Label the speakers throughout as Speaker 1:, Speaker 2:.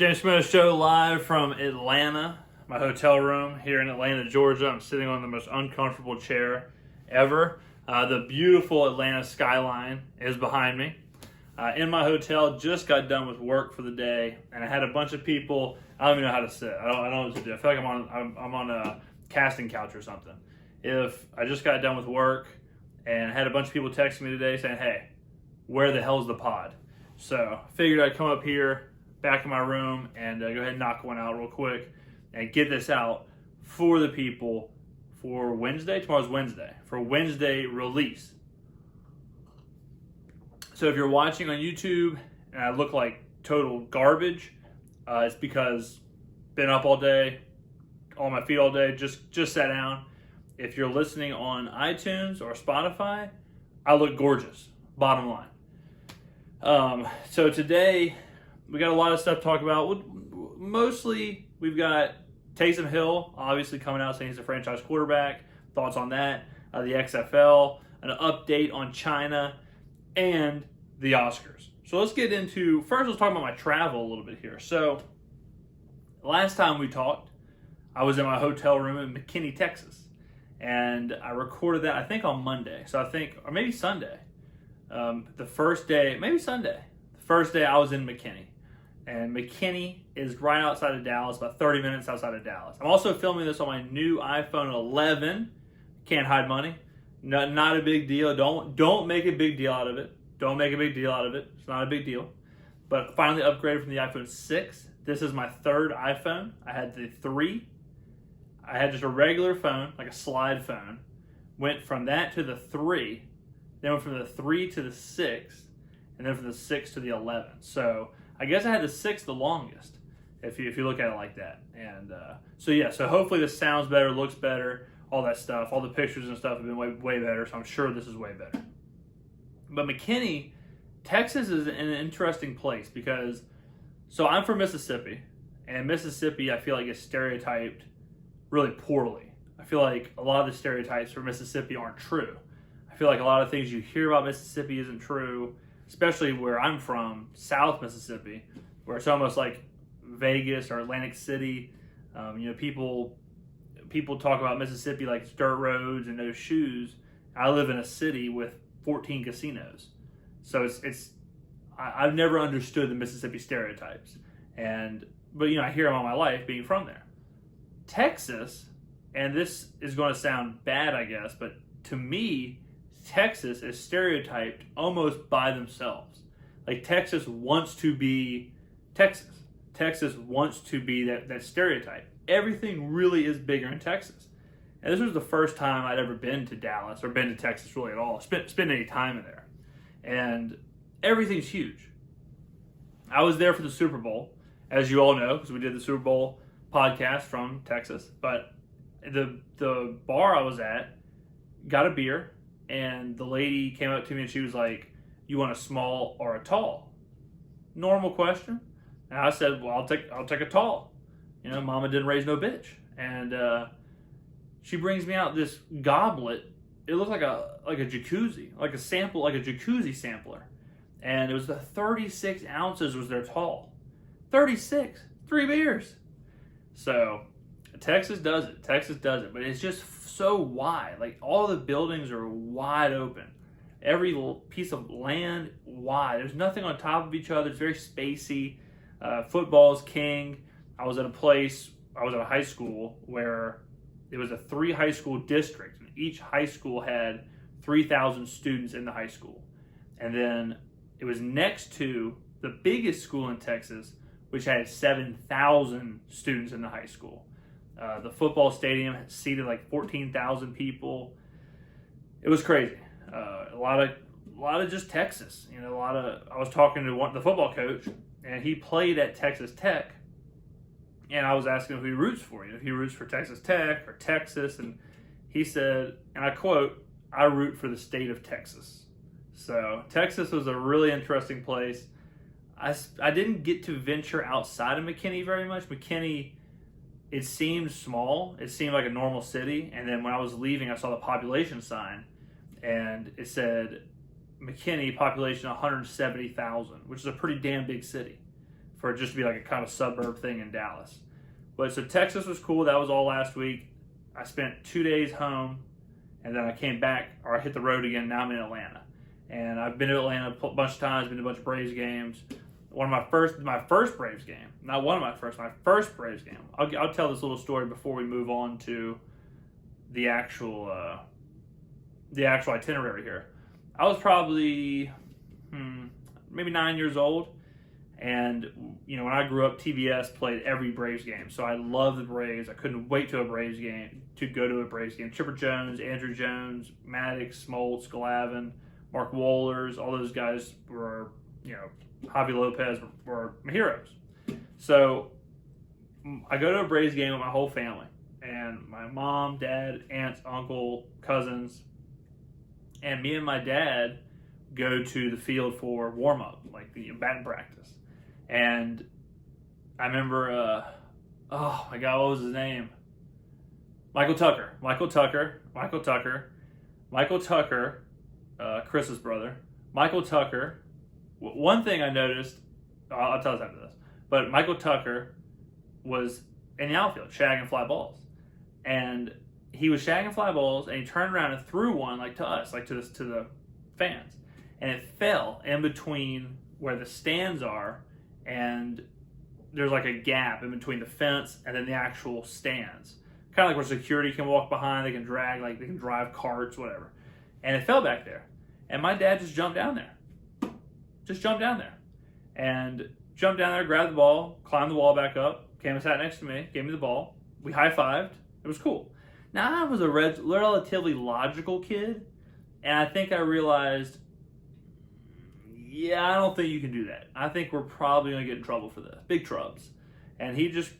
Speaker 1: James Skrmetta Show live from Atlanta, my hotel room here in Atlanta, Georgia. I'm sitting on the most uncomfortable chair ever. The beautiful Atlanta skyline is behind me. In my hotel, just got done with work for the day, and I had a bunch of people. I don't even know how to sit. I don't know what to do. I feel like I'm on a casting couch or something. If I just got done with work and had a bunch of people texting me today saying, "Hey, where the hell's the pod?" So I figured I'd come up here back in my room and go ahead and knock one out real quick and get this out for the people for Wednesday. Tomorrow's Wednesday. For Wednesday release. So if you're watching on YouTube and I look like total garbage, it's because been up all day, on my feet all day, just sat down. If you're listening on iTunes or Spotify, I look gorgeous, bottom line. So today, we got a lot of stuff to talk about. Mostly, we've got Taysom Hill, obviously coming out saying he's a franchise quarterback. Thoughts on that. The XFL, an update on China, and the Oscars. So let's get into, first let's talk about my travel a little bit here. So, last time we talked, I was in my hotel room in McKinney, Texas. And I recorded that, I think, on Monday. So or maybe Sunday. The first day, maybe Sunday. The first day I was in McKinney. And McKinney is right outside of Dallas, about 30 minutes outside of Dallas. I'm also filming this on my new iPhone 11. Can't hide money. Not a big deal. Don't make a big deal out of it. Don't make a big deal out of it. It's not a big deal. But finally upgraded from the iPhone 6. This is my third iPhone. I had the 3. I had just a regular phone, like a slide phone. Went from that to the 3. Then went from the 3 to the 6. And then from the 6 to the 11. So I guess I had the 6 the longest, if you look at it like that. And so hopefully this sounds better, looks better, all that stuff. All the pictures and stuff have been way better, so I'm sure this is way better. But McKinney, Texas is an interesting place because, so I'm from Mississippi, and Mississippi I feel like is stereotyped really poorly. I feel like a lot of the stereotypes for Mississippi aren't true. I feel like a lot of things you hear about Mississippi isn't true. Especially where I'm from, South Mississippi, where it's almost like Vegas or Atlantic City. People talk about Mississippi like it's dirt roads and no shoes. I live in a city with 14 casinos, so I've never understood the Mississippi stereotypes, but I hear them all my life being from there. Texas, and this is going to sound bad, I guess, but to me, Texas is stereotyped almost by themselves. Like Texas wants to be Texas. Texas wants to be that stereotype. Everything really is bigger in Texas. And this was the first time I'd ever been to Dallas or been to Texas really at all. Spent any time in there. And everything's huge. I was there for the Super Bowl, as you all know, because we did the Super Bowl podcast from Texas. But the bar I was at got a beer. And the lady came up to me and she was like, "You want a small or a tall?" Normal question. And I said, "Well, I'll take a tall. Mama didn't raise no bitch." And she brings me out this goblet. It looked like a jacuzzi, like a jacuzzi sampler. And it was the 36 ounces was their tall. 36, 3 beers. So Texas does it. But it's just so wide. Like all the buildings are wide open. Every piece of land wide. There's nothing on top of each other. It's very spacey. Football's king. I was at a high school where it was a 3 high school district. And each high school had 3,000 students in the high school. And then it was next to the biggest school in Texas, which had 7,000 students in the high school. The football stadium seated like 14,000 people. It was crazy. A lot of just Texas. I was talking to the football coach, and he played at Texas Tech. And I was asking if he roots for if he roots for Texas Tech or Texas, and he said, and I quote, "I root for the state of Texas." So Texas was a really interesting place. I didn't get to venture outside of McKinney very much. McKinney, it seemed small. It seemed like a normal city. And then when I was leaving, I saw the population sign, and it said McKinney population 170,000, which is a pretty damn big city for it just to be like a kind of suburb thing in Dallas. But so Texas was cool. That was all last week. I spent 2 days home, and then I came back, or I hit the road again. Now I'm in Atlanta, and I've been to Atlanta a bunch of times. Been to a bunch of Braves games. My first Braves game, not one of my first Braves game. I'll tell this little story before we move on to the actual itinerary here. I was probably maybe 9 years old, and when I grew up, TBS played every Braves game, so I loved the Braves. I couldn't wait to go to a Braves game. Chipper Jones, Andrew Jones, Maddox, Smoltz, Glavine, Mark Wohlers, all those guys were, Javi Lopez were my heroes. So I go to a Braves game with my whole family, and my mom, dad, aunts, uncle, cousins, and me and my dad go to the field for warm-up, like the batting practice. And I remember, oh my God, what was his name? Michael Tucker, Chris's brother. Michael Tucker, one thing I noticed, I'll tell us after this, but Michael Tucker was in the outfield shagging fly balls. And he was shagging fly balls, and he turned around and threw one to us, to the fans. And it fell in between where the stands are, and there's like a gap in between the fence and then the actual stands. Kind of like where security can walk behind, they can drag, they can drive carts, whatever. And it fell back there. And my dad just jumped down there. And jumped down there, grabbed the ball, climbed the wall back up, came and sat next to me, gave me the ball. We high-fived. It was cool. Now, I was a relatively logical kid, and I think I realized, I don't think you can do that. I think we're probably going to get in trouble for this. Big trubs. And he just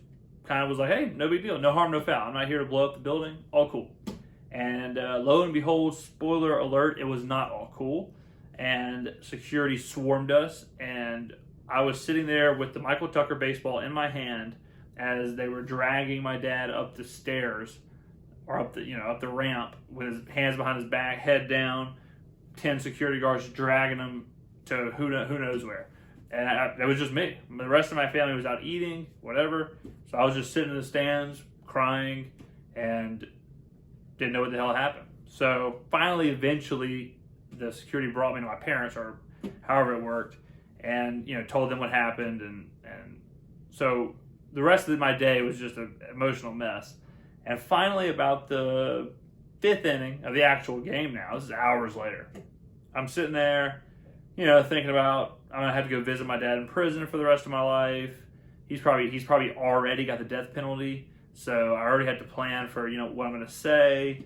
Speaker 1: kind of was like, hey, no big deal. No harm, no foul. I'm not here to blow up the building. All cool. And lo and behold, spoiler alert, it was not all cool. And security swarmed us, and I was sitting there with the Michael Tucker baseball in my hand as they were dragging my dad up the stairs, or up the ramp with his hands behind his back, head down, 10 security guards dragging him to who knows where. And that was just me. The rest of my family was out eating, whatever. So I was just sitting in the stands, crying, and didn't know what the hell happened. So finally, eventually, the security brought me to my parents, or however it worked, and told them what happened, and so the rest of my day was just an emotional mess. And finally, about the 5th inning of the actual game now, this is hours later, I'm sitting there, thinking about, I'm gonna have to go visit my dad in prison for the rest of my life. He's probably already got the death penalty, so I already had to plan for what I'm gonna say.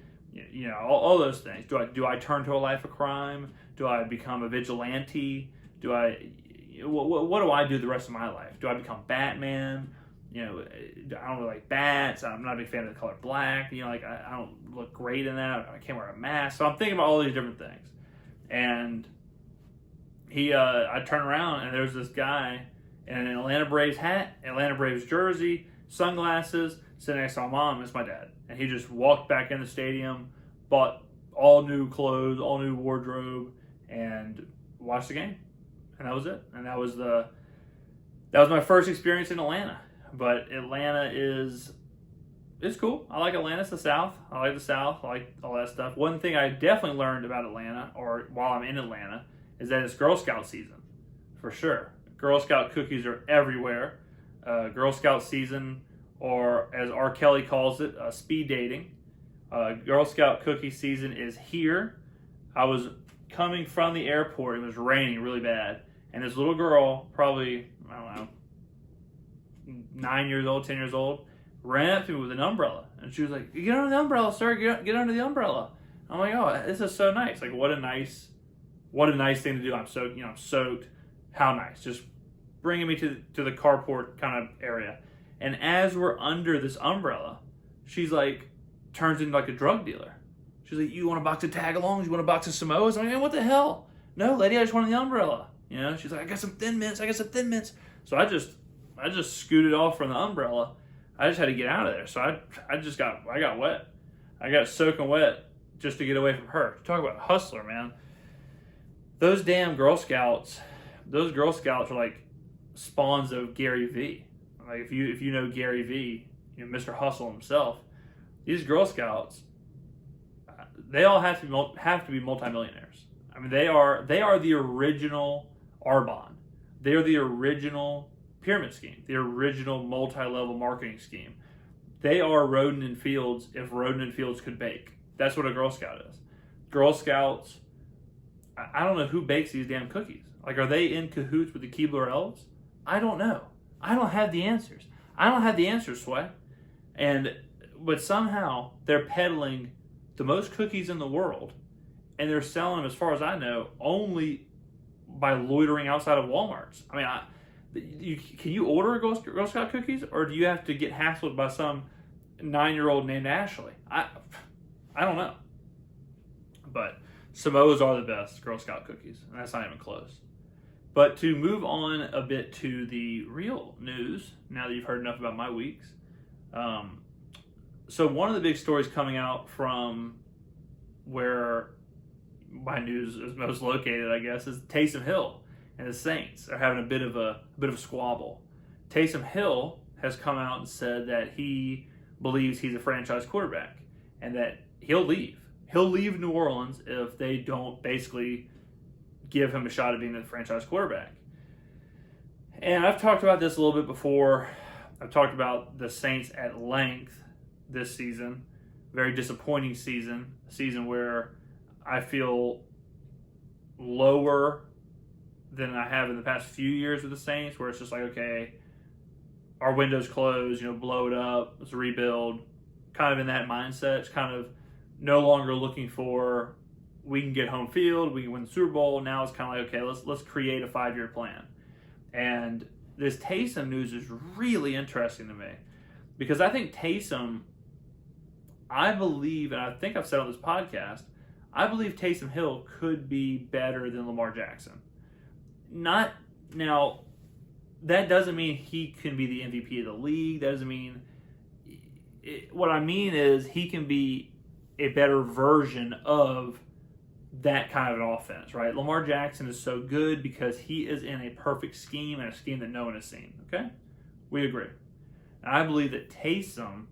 Speaker 1: All those things. Do I turn to a life of crime? Do I become a vigilante? What do I do the rest of my life? Do I become Batman? I don't really like bats. I'm not a big fan of the color black. I don't look great in that. I can't wear a mask. So I'm thinking about all these different things. And I turn around, and there's this guy in an Atlanta Braves hat, Atlanta Braves jersey, sunglasses, sitting next to my mom. It's my dad. And he just walked back in the stadium, bought all new clothes, all new wardrobe, and watched the game. And that was it. And that was my first experience in Atlanta. But Atlanta it's cool. I like Atlanta. It's the South. I like the South. I like all that stuff. One thing I definitely learned about Atlanta, or while I'm in Atlanta, is that it's Girl Scout season, for sure. Girl Scout cookies are everywhere. Girl Scout season, or as R. Kelly calls it, speed dating. Girl Scout cookie season is here. I was coming from the airport. It was raining really bad. And this little girl, probably, I don't know, 9 years old, 10 years old, ran up to me with an umbrella. And she was like, get under the umbrella, sir. Get under the umbrella. I'm like, oh, this is so nice. What a nice thing to do. I'm soaked. How nice. Just bringing me to the carport kind of area. And as we're under this umbrella, she's turns into a drug dealer. She's like, you want a box of tag-alongs? You want a box of Samoas? I'm like, what the hell? No, lady, I just wanted the umbrella. She's like, I got some Thin Mints. So I just scooted off from the umbrella. I just had to get out of there. So I got wet. I got soaking wet just to get away from her. Talk about hustler, man. Those damn Girl Scouts, are spawns of Gary V. Like if you know Gary V, Mr. Hustle himself, these Girl Scouts, they all have to be multimillionaires. I mean, they are the original Arbonne. They are the original pyramid scheme, the original multi-level marketing scheme. They are Roden and Fields if Roden and Fields could bake. That's what a Girl Scout is. Girl Scouts, I don't know who bakes these damn cookies. Like, are they in cahoots with the Keebler elves? I don't know. I don't have the answers. I don't have the answers, Sway. But somehow they're peddling the most cookies in the world, and they're selling them, as far as I know, only by loitering outside of Walmarts. I mean, can you order Girl Scout cookies, or do you have to get hassled by some 9-year-old named Ashley? I don't know. But Samoas are the best Girl Scout cookies, and that's not even close. But to move on a bit to the real news, now that you've heard enough about my weeks. So one of the big stories coming out from where my news is most located, I guess, is Taysom Hill and the Saints are having a bit of a squabble. Taysom Hill has come out and said that he believes he's a franchise quarterback and that he'll leave. He'll leave New Orleans if they don't basically give him a shot at being the franchise quarterback. And I've talked about this a little bit before. I've talked about the Saints at length this season. Very disappointing season. A season where I feel lower than I have in the past few years with the Saints, where it's just like, okay, our window's closed, blow it up, let's rebuild. Kind of in that mindset. It's kind of no longer looking for, we can get home field, we can win the Super Bowl. Now it's kind of like, okay, let's create a 5-year plan. And this Taysom news is really interesting to me because I think Taysom, I believe, and I think I've said on this podcast, I believe Taysom Hill could be better than Lamar Jackson. Not now, that doesn't mean he can be the MVP of the league. That doesn't mean, what I mean is he can be a better version of that kind of an offense, right? Lamar Jackson is so good because he is in a perfect scheme and a scheme that no one has seen, okay? We agree. And I believe that Taysom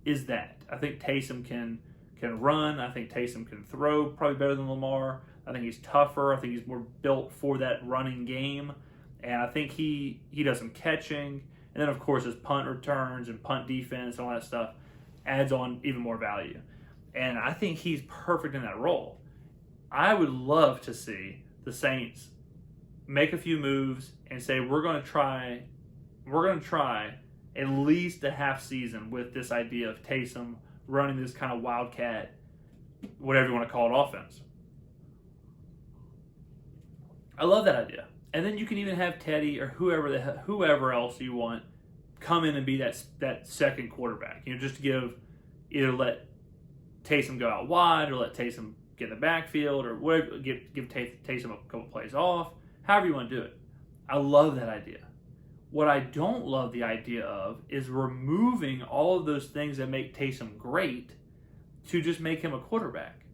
Speaker 1: is that. I think Taysom can run. I think Taysom can throw probably better than Lamar. I think he's tougher. I think he's more built for that running game. And I think he does some catching. And then, of course, his punt returns and punt defense and all that stuff adds on even more value. And I think he's perfect in that role. I would love to see the Saints make a few moves and say, we're going to try at least a half season with this idea of Taysom running this kind of wildcat, whatever you want to call it, offense. I love that idea. And then you can even have Teddy or whoever else you want come in and be that second quarterback. Just to give, either let Taysom go out wide or let Taysom get in the backfield or whatever, give Taysom a couple plays off, however you want to do it. I love that idea. What I don't love the idea of is removing all of those things that make Taysom great to just make him a quarterback.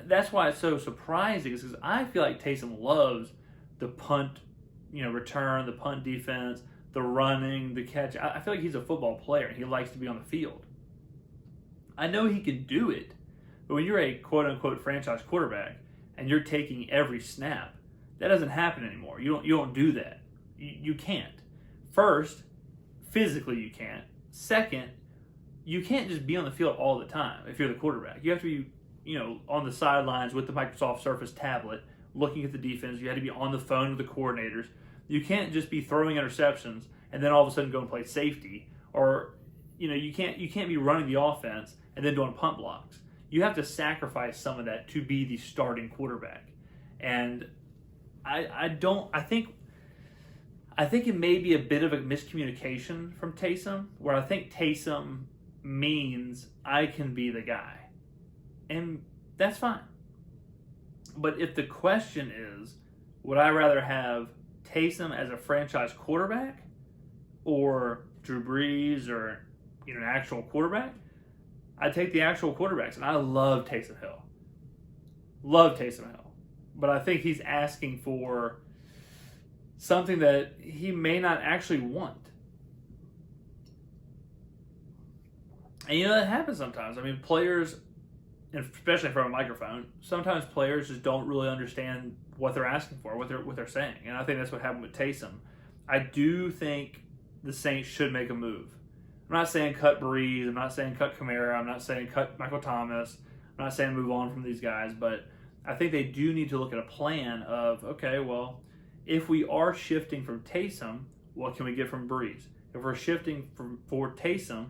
Speaker 1: That's why it's so surprising, is because I feel like Taysom loves the punt, return, the punt defense, the running, the catch. I feel like he's a football player and he likes to be on the field. I know he can do it, but when you're a quote-unquote franchise quarterback and you're taking every snap, that doesn't happen anymore. You don't do that. You can't. First, physically you can't. Second, you can't just be on the field all the time if you're the quarterback. You have to be, on the sidelines with the Microsoft Surface tablet, looking at the defense. You had to be on the phone with the coordinators. You can't just be throwing interceptions and then all of a sudden go and play safety. Or, you can't be running the offense and then doing punt blocks. You have to sacrifice some of that to be the starting quarterback. And I think it may be a bit of a miscommunication from Taysom, where I think Taysom means I can be the guy. And that's fine. But if the question is, would I rather have Taysom as a franchise quarterback or Drew Brees or an actual quarterback? I take the actual quarterbacks, and I love Taysom Hill. Love Taysom Hill. But I think he's asking for something that he may not actually want. And that happens sometimes. I mean, players, and especially from a microphone, sometimes players just don't really understand what they're asking for, what they're saying. And I think that's what happened with Taysom. I do think the Saints should make a move. I'm not saying cut Breeze. I'm not saying cut Kamara. I'm not saying cut Michael Thomas. I'm not saying move on from these guys. But I think they do need to look at a plan of, okay, well, if we are shifting from Taysom, what can we get from Breeze? If we're shifting for Taysom,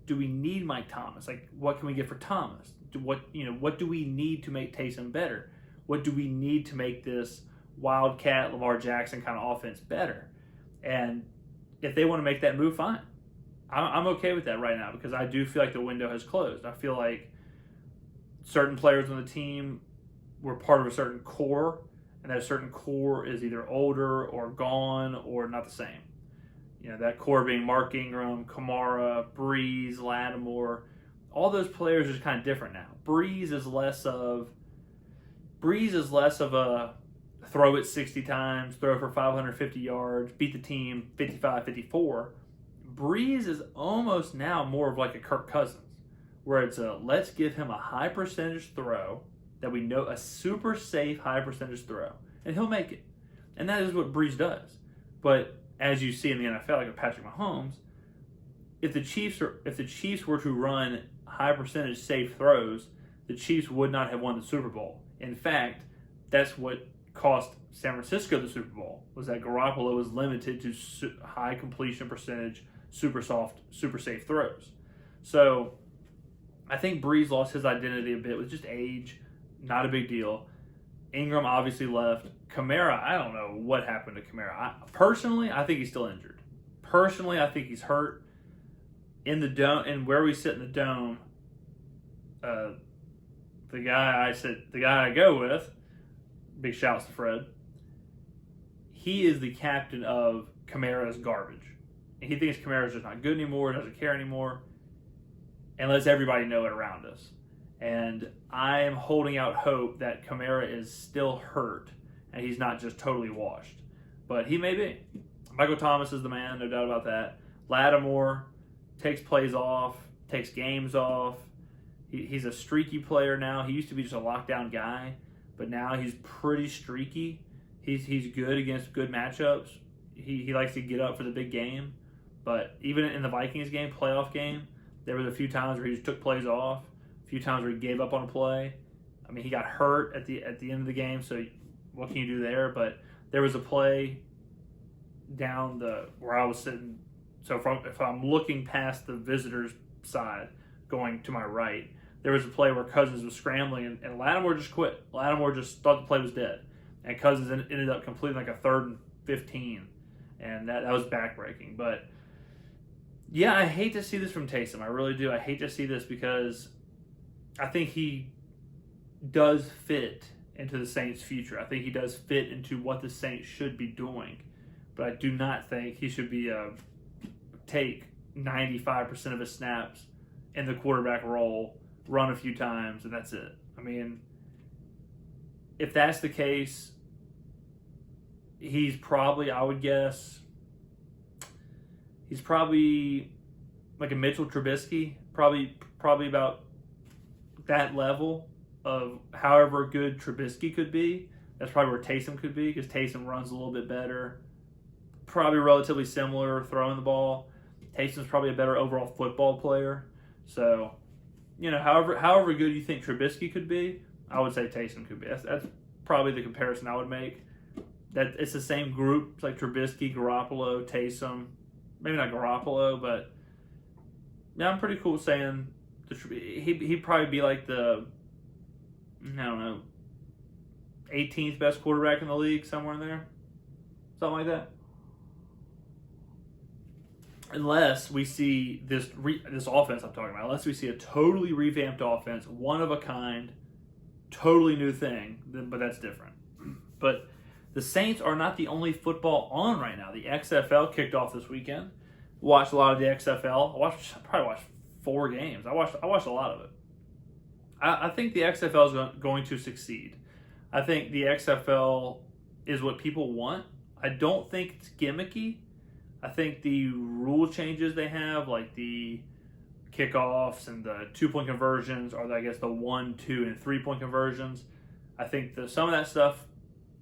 Speaker 1: do we need Mike Thomas? Like, what can we get for Thomas? What do we need to make Taysom better? What do we need to make this Wildcat, Lamar Jackson kind of offense better? And if they want to make that move, fine. I'm okay with that right now because I do feel like the window has closed. I feel like certain players on the team were part of a certain core, and that certain core is either older or gone or not the same. That core being Mark Ingram, Kamara, Breeze, Lattimore. All those players are just kind of different now. Breeze is less of a throw it 60 times, throw for 550 yards, beat the team 55-54. Breeze is almost now more of like a Kirk Cousins, where it's let's give him a high percentage throw that we know, a super safe high percentage throw, and he'll make it. And that is what Breeze does. But as you see in the NFL, like with Patrick Mahomes, if the Chiefs were to run high percentage safe throws, the Chiefs would not have won the Super Bowl. In fact, that's what cost San Francisco the Super Bowl, was that Garoppolo was limited to high completion percentage, super soft, super safe throws. So I think Breeze lost his identity a bit with just age, not a big deal. Ingram obviously left. Kamara, I don't know what happened to Kamara. Personally, I think he's still injured. Personally, I think he's hurt. In the dome, and where we sit in the dome, the guy I go with, big shouts to Fred, he is the captain of Kamara's garbage. And he thinks Kamara's just not good anymore, doesn't care anymore, and lets everybody know it around us. And I am holding out hope that Kamara is still hurt and he's not just totally washed. But he may be. Michael Thomas is the man, no doubt about that. Lattimore takes plays off, takes games off. He's a streaky player now. He used to be just a lockdown guy, but now he's pretty streaky. He's good against good matchups. He likes to get up for the big game. But even in the Vikings game, playoff game, there was a few times where he just took plays off, a few times where he gave up on a play. I mean, he got hurt at the end of the game, so what can you do there? But there was a play down where I was sitting. So if I'm looking past the visitors' side, going to my right, there was a play where Cousins was scrambling, and Lattimore just quit. Lattimore just thought the play was dead. And Cousins ended up completing like a 3rd and 15. And that was backbreaking. But, yeah, I hate to see this from Taysom. I really do. I hate to see this because I think he does fit into the Saints' future. I think he does fit into what the Saints should be doing. But I do not think he should be take 95% of his snaps in the quarterback role, run a few times, and that's it. I mean, if that's the case, he's probably, I would guess, he's probably like a Mitchell Trubisky, probably about that level of however good Trubisky could be. That's probably where Taysom could be, because Taysom runs a little bit better. Probably relatively similar throwing the ball. Taysom's probably a better overall football player. So, however good you think Trubisky could be, I would say Taysom could be. That's probably the comparison I would make. That it's the same group. It's like Trubisky, Garoppolo, Taysom. Maybe not Garoppolo, but yeah, I'm pretty cool saying he'd probably be like the, I don't know, 18th best quarterback in the league, somewhere in there. Something like that. Unless we see this offense I'm talking about, unless we see a totally revamped offense, one of a kind, totally new thing, but that's different. But the Saints are not the only football on right now. The XFL kicked off this weekend. Watched a lot of the XFL. I probably watched 4 games. I watched a lot of it. I think the XFL is going to succeed. I think the XFL is what people want. I don't think it's gimmicky. I think the rule changes they have, like the kickoffs and the 2-point conversions, or I guess the 1, 2, and 3-point conversions, I think some of that stuff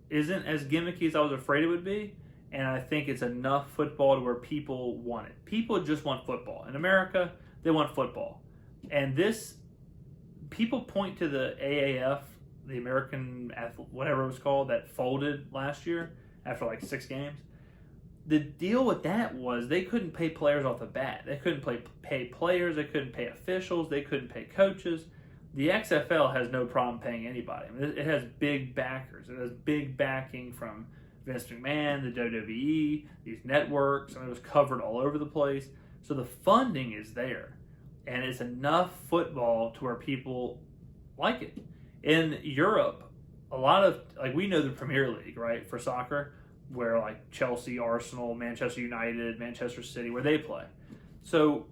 Speaker 1: isn't as gimmicky as I was afraid it would be. And I think it's enough football to where people want it. People just want football. In America, they want football. And people point to the AAF, the American, whatever it was called, that folded last year after like 6 games. The deal with that was they couldn't pay players off the bat. They couldn't pay players. They couldn't pay officials. They couldn't pay coaches. The XFL has no problem paying anybody. I mean, it has big backers. It has big backing from Vince McMahon, the WWE, these networks. I mean, it was covered all over the place. So the funding is there. And it's enough football to where people like it. In Europe, a lot of, like, we know the Premier League, right, for soccer, where like Chelsea, Arsenal, Manchester United, Manchester City, where they play. So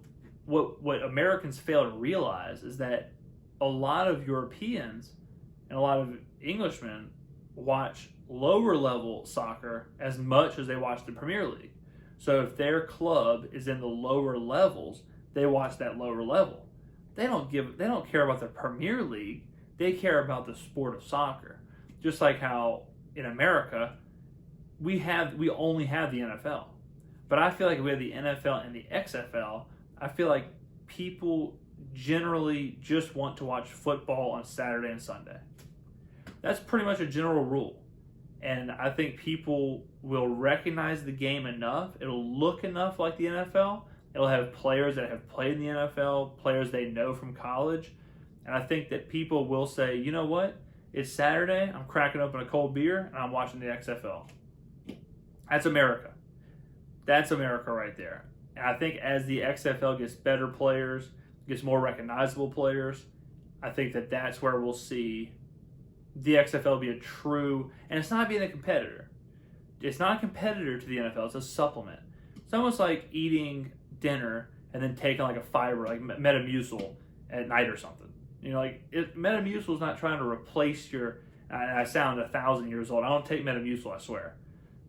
Speaker 1: what Americans fail to realize is that a lot of Europeans and a lot of Englishmen watch lower level soccer as much as they watch the Premier League. So if their club is in the lower levels, they watch that lower level. They don't care about the Premier League. They care about the sport of soccer. Just like how in America we only have the NFL. But I feel like if we have the NFL and the XFL, I feel like people generally just want to watch football on Saturday and Sunday. That's pretty much a general rule. And I think people will recognize the game enough. It'll look enough like the NFL. It'll have players that have played in the NFL, players they know from college. And I think that people will say, you know what? It's Saturday. I'm cracking open a cold beer and I'm watching the XFL. That's America. That's America right there. And I think as the XFL gets better players, gets more recognizable players, I think that that's where we'll see the XFL be a true, and it's not being a competitor. It's not a competitor to the NFL. It's a supplement. It's almost like eating dinner and then taking like a fiber, like Metamucil at night or something. You know, like Metamucil is not trying to replace your. I sound 1,000 years old. I don't take Metamucil, I swear.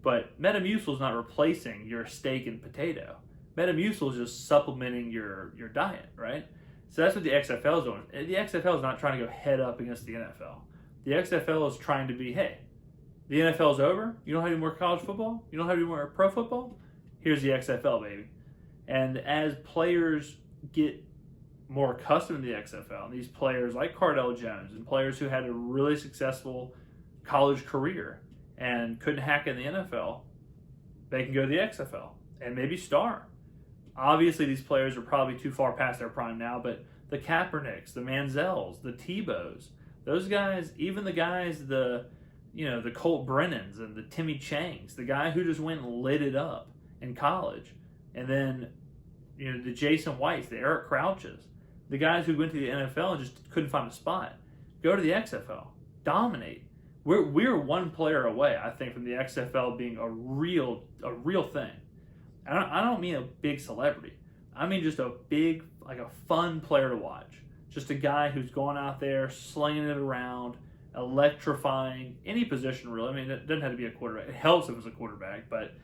Speaker 1: But Metamucil is not replacing your steak and potato. Metamucil is just supplementing your diet, right? So that's what the XFL is doing. The XFL is not trying to go head up against the NFL. The XFL is trying to be, hey, the NFL is over. You don't have any more college football. You don't have any more pro football. Here's the XFL, baby. And as players get more accustomed to the XFL, and these players like Cardell Jones and players who had a really successful college career and couldn't hack in the NFL, they can go to the XFL and maybe star. Obviously, these players are probably too far past their prime now, but the Kaepernicks, the Manziels, the Tebows, those guys, even the guys, the Colt Brennans and the Timmy Changs, the guy who just went and lit it up in college, and then the Jason Whites, the Eric Crouches, the guys who went to the NFL and just couldn't find a spot, go to the XFL, dominate. We're one player away, I think, from the XFL being a real thing. I don't mean a big celebrity. I mean just a big, like a fun player to watch. Just a guy who's going out there, slinging it around, electrifying any position, really. I mean, it doesn't have to be a quarterback. It helps if it's a quarterback, but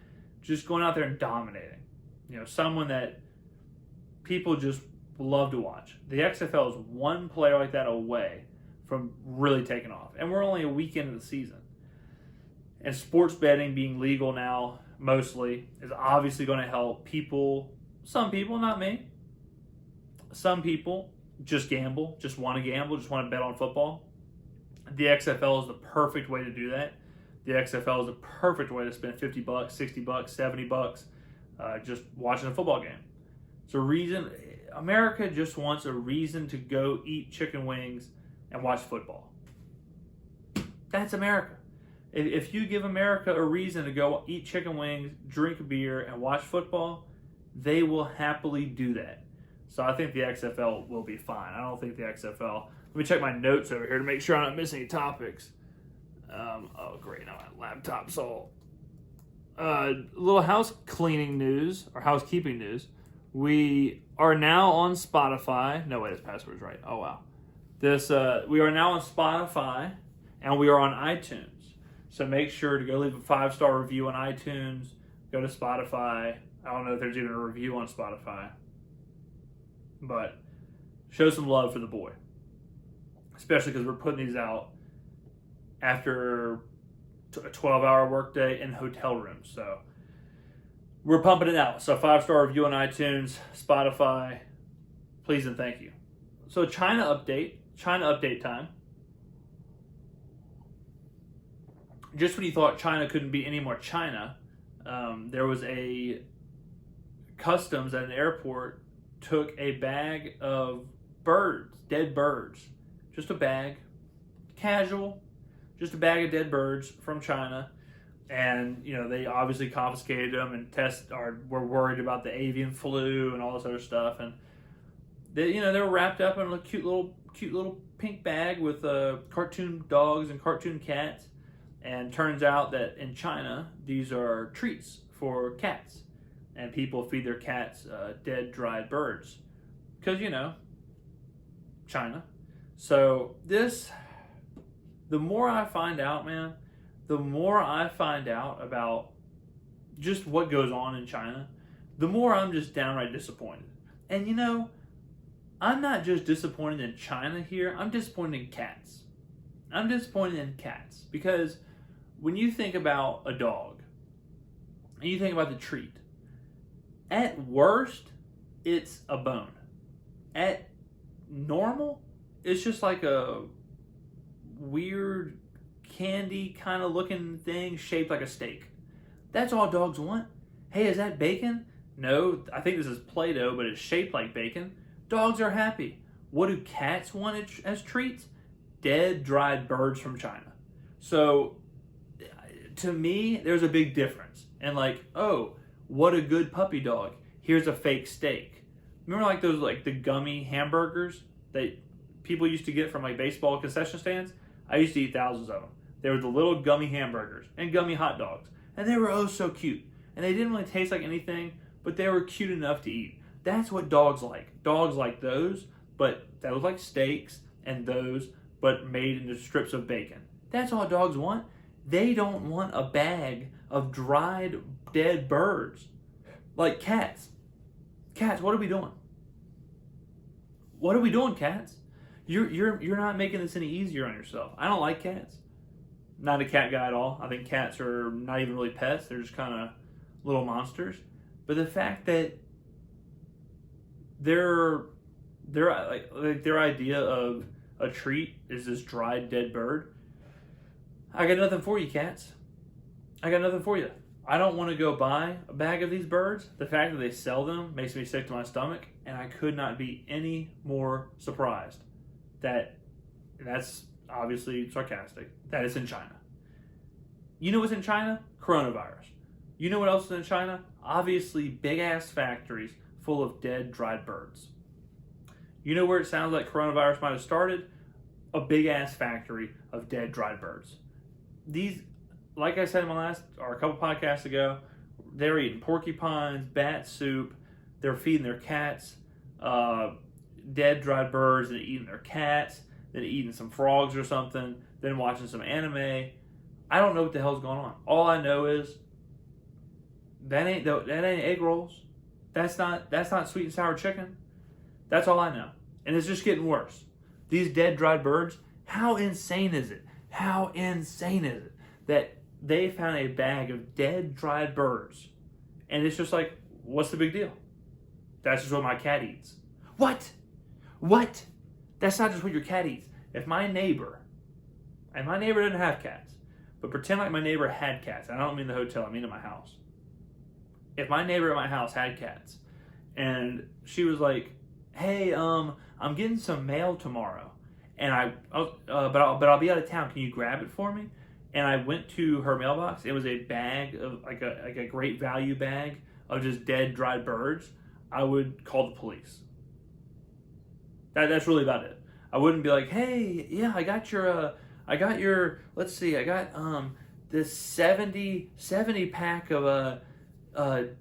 Speaker 1: just going out there and dominating. Someone that people just love to watch. The XFL is one player like that away from really taking off. And we're only a week into the season. And sports betting being legal now, mostly, is obviously going to help people. Some people, not me. Some people just gamble, just want to bet on football. The XFL is the perfect way to do that. The XFL is the perfect way to spend $50, $60, $70 just watching a football game. It's a reason. America just wants a reason to go eat chicken wings and watch football. That's America. If you give America a reason to go eat chicken wings, drink a beer, and watch football, they will happily do that. So I think the XFL will be fine. I don't think the XFL... Let me check my notes over here to make sure I'm not missing any topics. Oh, great. Now my laptop's all... little house cleaning news, or housekeeping news. We are now on Spotify. No, wait, this password's right. Oh, wow. We are now on Spotify, and we are on iTunes. So make sure to go leave a 5-star review on iTunes. Go to Spotify. I don't know if there's even a review on Spotify. But show some love for the boy. Especially because we're putting these out after a 12-hour workday in hotel rooms. So we're pumping it out. So 5-star review on iTunes, Spotify. Please and thank you. So China update time. Just when you thought China couldn't be any more China, there was a customs at an airport took a bag of birds, dead birds. Just a bag, casual, just a bag of dead birds from China. And, they obviously confiscated them and were worried about the avian flu and all this other stuff. And they were wrapped up in a cute little pink bag with cartoon dogs and cartoon cats. And turns out that in China, these are treats for cats. And people feed their cats dead, dried birds. Because, China. So the more I find out, man, the more I find out about just what goes on in China, the more I'm just downright disappointed. And I'm not just disappointed in China here, I'm disappointed in cats. I'm disappointed in cats because when you think about a dog and you think about the treat, at worst, it's a bone. At normal, it's just like a weird candy kind of looking thing shaped like a steak. That's all dogs want. Hey, is that bacon? No, I think this is Play-Doh, but it's shaped like bacon. Dogs are happy. What do cats want as treats? Dead, dried birds from China. So, to me, there's a big difference. And oh, what a good puppy dog. Here's a fake steak. Remember those the gummy hamburgers that people used to get from baseball concession stands? I used to eat thousands of them. They were the little gummy hamburgers and gummy hot dogs. And they were oh so cute. And they didn't really taste like anything, but they were cute enough to eat. That's what dogs like. Dogs like those, but that was like steaks and those, but made into strips of bacon. That's all dogs want. They don't want a bag of dried, dead birds. Like cats. Cats, what are we doing? What are we doing, cats? You're not making this any easier on yourself. I don't like cats. Not a cat guy at all. I think cats are not even really pets. They're just kind of little monsters. But the fact that their idea of a treat is this dried dead bird, I got nothing for you, cats. I got nothing for you. I don't want to go buy a bag of these birds. The fact that they sell them makes me sick to my stomach, and I could not be any more surprised that's obviously sarcastic, that it's in China. You know what's in China? Coronavirus. You know what else is in China? Obviously big-ass factories full of dead, dried birds. You know where it sounds like coronavirus might have started? A big-ass factory of dead, dried birds. These, like I said in a couple podcasts ago, they're eating porcupines, bat soup, they're feeding their cats dead, dried birds, and eating their cats, then eating some frogs or something, then watching some anime. I don't know what the hell's going on. All I know is that ain't egg rolls. That's not sweet and sour chicken. That's all I know. And it's just getting worse. These dead, dried birds, how insane is it? How insane is it that they found a bag of dead, dried birds? And it's just like, what's the big deal? That's just what my cat eats. What? That's not just what your cat eats. If my neighbor, and my neighbor didn't have cats, but pretend like my neighbor had cats. I don't mean the hotel, I mean in my house. If my neighbor at my house had cats, and she was like, hey, I'm getting some mail tomorrow, and but I'll be out of town. Can you grab it for me? And I went to her mailbox. It was a bag of like a great value bag of just dead, dried birds. I would call the police. That's really about it. I wouldn't be like, hey, yeah, I got let's see, I got this 70 pack of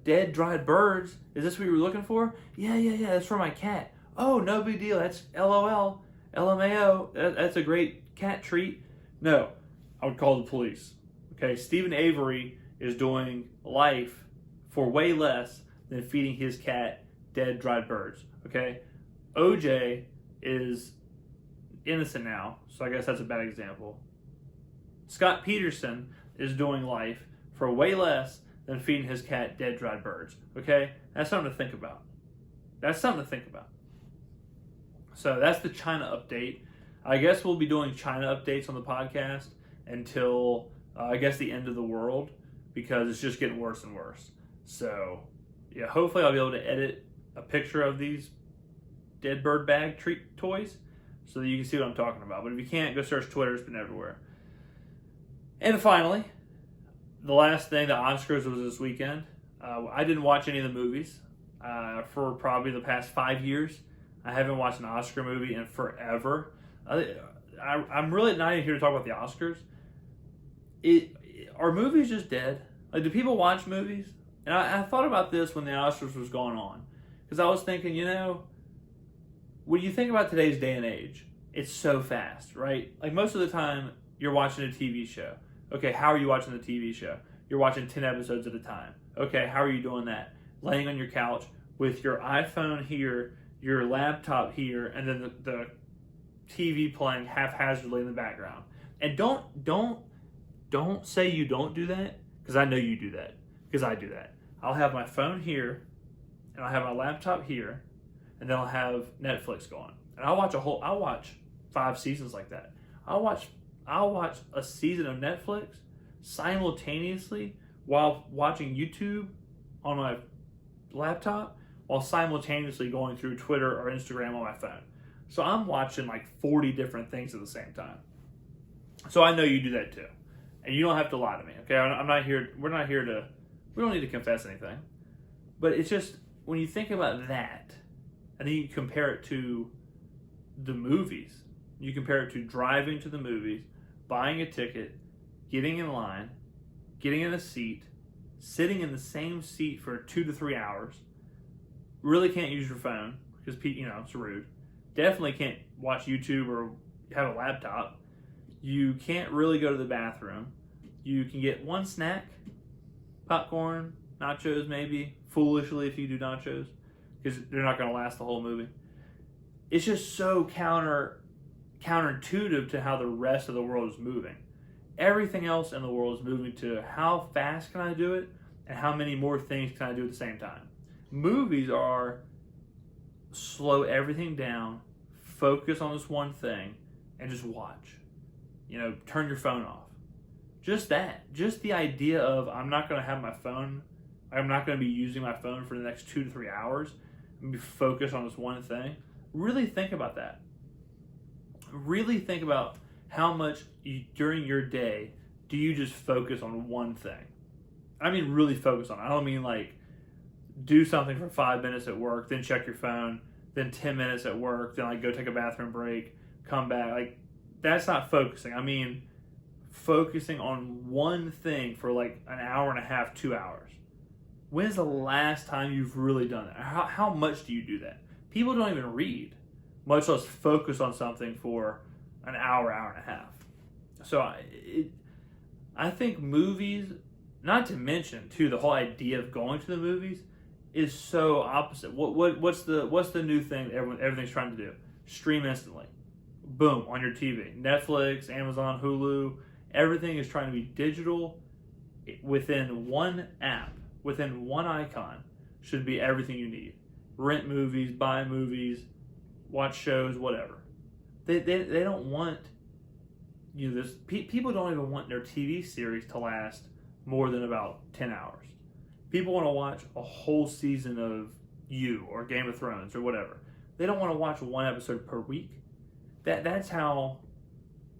Speaker 1: dead, dried birds. Is this what you were looking for? Yeah, that's for my cat. Oh, no big deal. That's LOL, LMAO. That's a great cat treat. No, I would call the police Okay, Stephen Avery is doing life for way less than feeding his cat dead, dried birds. Okay, OJ is innocent now, so I guess that's a bad example. Scott Peterson is doing life for way less than feeding his cat dead, dried birds. Okay, that's something to think about. That's something to think about. So that's the China update. I guess we'll be doing China updates on the podcast until I guess the end of the world, because it's just getting worse and worse. So yeah, hopefully I'll be able to edit a picture of these dead bird bag treat toys so that you can see what I'm talking about. But if you can't, go search Twitter. It's been everywhere. And finally, the last thing, the Oscars was this weekend. I didn't watch any of the movies for probably the past 5 years. I haven't watched an Oscar movie in forever. I'm really not even here to talk about the Oscars. Are movies just dead? Like, do people watch movies? And I thought about this when the Oscars was going on, because I was thinking, when you think about today's day and age, it's so fast, right? Like, most of the time, you're watching a TV show. Okay, how are you watching the TV show? You're watching 10 episodes at a time. Okay, how are you doing that? Laying on your couch with your iPhone here, your laptop here, and then the TV playing haphazardly in the background. And don't say you don't do that, because I know you do that, because I do that. I'll have my phone here, and I'll have my laptop here, and then I'll have Netflix going. And I'll watch 5 seasons like that. I'll watch a season of Netflix simultaneously while watching YouTube on my laptop, while simultaneously going through Twitter or Instagram on my phone. So I'm watching like 40 different things at the same time. So I know you do that too. And you don't have to lie to me, okay? We don't need to confess anything. But it's just, when you think about that, and then you compare it to the movies, you compare it to driving to the movies, buying a ticket, getting in line, getting in a seat, sitting in the same seat for 2 to 3 hours, really can't use your phone, because it's rude. Definitely can't watch YouTube or have a laptop. You can't really go to the bathroom. You can get one snack, popcorn, nachos maybe, foolishly if you do nachos, because they're not going to last the whole movie. It's just so counterintuitive to how the rest of the world is moving. Everything else in the world is moving to how fast can I do it, and how many more things can I do at the same time. Movies are slow everything down, focus on this one thing, and just watch. Turn your phone off. Just that. Just the idea of, I'm not going to have my phone, I'm not going to be using my phone for the next 2 to 3 hours, and be focused on this one thing. Really think about that. Really think about how much during your day do you just focus on one thing. I mean really focus on it. I don't mean like do something for 5 minutes at work, then check your phone, then 10 minutes at work, then like go take a bathroom break, come back. Like, that's not focusing. I mean focusing on one thing for like an hour and a half, 2 hours. When's the last time you've really done that? How much do you do that? People don't even read, much less focus on something for an hour, hour and a half. So I think movies, not to mention too, the whole idea of going to the movies is so opposite. What's the new thing everything's trying to do? Stream instantly. Boom, on your TV. Netflix, Amazon, Hulu, everything is trying to be digital within one app, within one icon. Should be everything you need. Rent movies, buy movies, watch shows, whatever. They don't want this. People don't even want their TV series to last more than about 10 hours. People want to watch a whole season of You or Game of Thrones or whatever. They don't want to watch one episode per week. That's how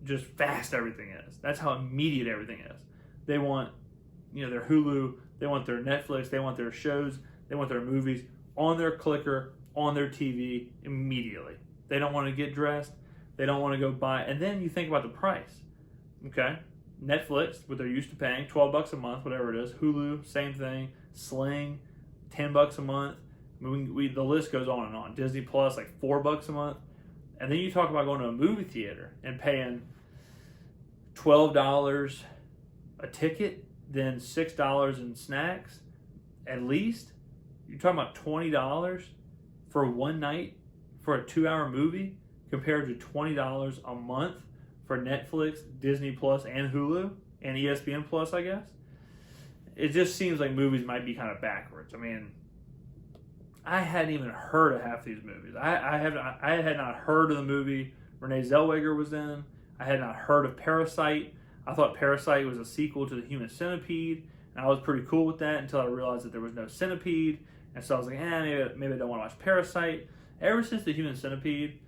Speaker 1: just fast everything is. That's how immediate everything is. They want their Hulu, they want their Netflix, they want their shows, they want their movies on their clicker, on their TV immediately. They don't want to get dressed. They don't want to go buy. And then you think about the price. Okay? Netflix, what they're used to paying, $12 a month, whatever it is. Hulu, same thing. Sling, $10 a month. I mean, the list goes on and on. Disney Plus, like $4 a month. And then you talk about going to a movie theater and paying $12, a ticket than $6 in snacks, at least. You're talking about $20 for one night for a 2-hour movie compared to $20 a month for Netflix, Disney Plus, and Hulu, and ESPN Plus, I guess. It just seems like movies might be kind of backwards. I mean, I hadn't even heard of half these movies. I had not heard of the movie Renee Zellweger was in. I had not heard of Parasite. I thought Parasite was a sequel to The Human Centipede, and I was pretty cool with that until I realized that there was no centipede. And so I was like, maybe I don't want to watch Parasite. Ever since The Human Centipede,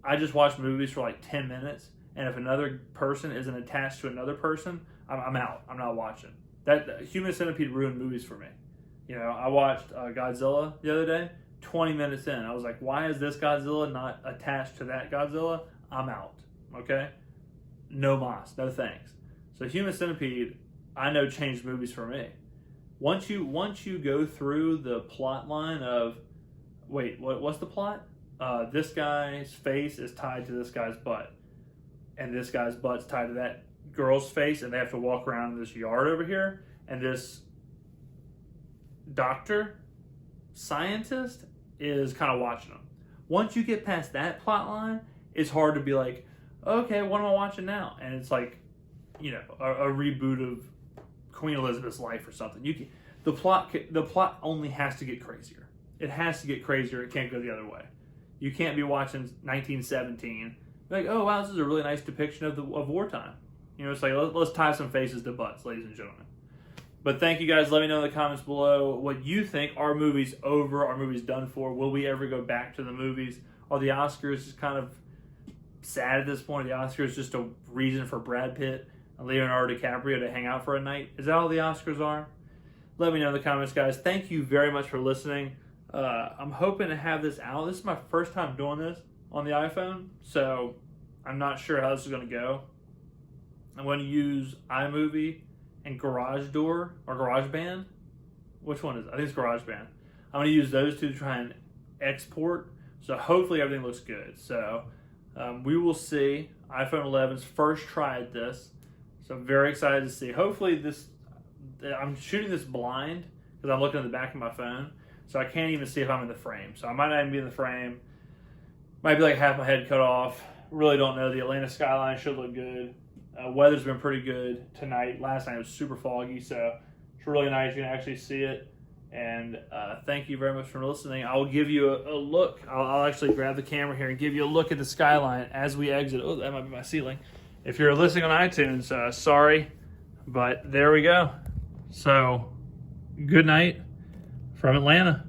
Speaker 1: I just watch movies for like 10 minutes, and if another person isn't attached to another person, I'm out. I'm not watching. That Human Centipede ruined movies for me. You know, I watched Godzilla the other day. 20 minutes in, I was like, why is this Godzilla not attached to that Godzilla? I'm out. Okay? No mas. No thanks. So Human Centipede, I know, changed movies for me. Once you go through the plot line of, what's the plot? This guy's face is tied to this guy's butt, and this guy's butt's tied to that girl's face, and they have to walk around in this yard over here, and this doctor, scientist, is kind of watching them. Once you get past that plot line, it's hard to be like, okay, what am I watching now? And it's like, you know, a reboot of Queen Elizabeth's life or something. The plot only has to get crazier. It has to get crazier. It can't go the other way. You can't be watching 1917 like, oh wow, this is a really nice depiction of wartime. You know, it's like, let's tie some faces to butts, ladies and gentlemen. But thank you guys. Let me know in the comments below what you think. Are movies over? Are movies done for? Will we ever go back to the movies? Are the Oscars just kind of sad at this point? Are the Oscars just a reason for Brad Pitt and Leonardo DiCaprio to hang out for a night? Is that all the Oscars are? Let me know in the comments, guys. Thank you very much for listening. I'm hoping to have this out. This is my first time doing this on the iPhone, so I'm not sure how this is going to go. I'm going to use iMovie and GarageBand. Which one is it? I think it's GarageBand. I'm going to use those two to try and export. So hopefully everything looks good. So we will see. iPhone 11's first try at this. So I'm very excited to see. Hopefully I'm shooting this blind because I'm looking at the back of my phone. So I can't even see if I'm in the frame. So I might not even be in the frame. Might be like half my head cut off. Really don't know. The Atlanta skyline should look good. Weather's been pretty good tonight. Last night was super foggy, so it's really nice. You can actually see it. And thank you very much for listening. I will give you a look. I'll actually grab the camera here and give you a look at the skyline as we exit. Oh, that might be my ceiling. If you're listening on iTunes, sorry, but there we go. So, good night from Atlanta.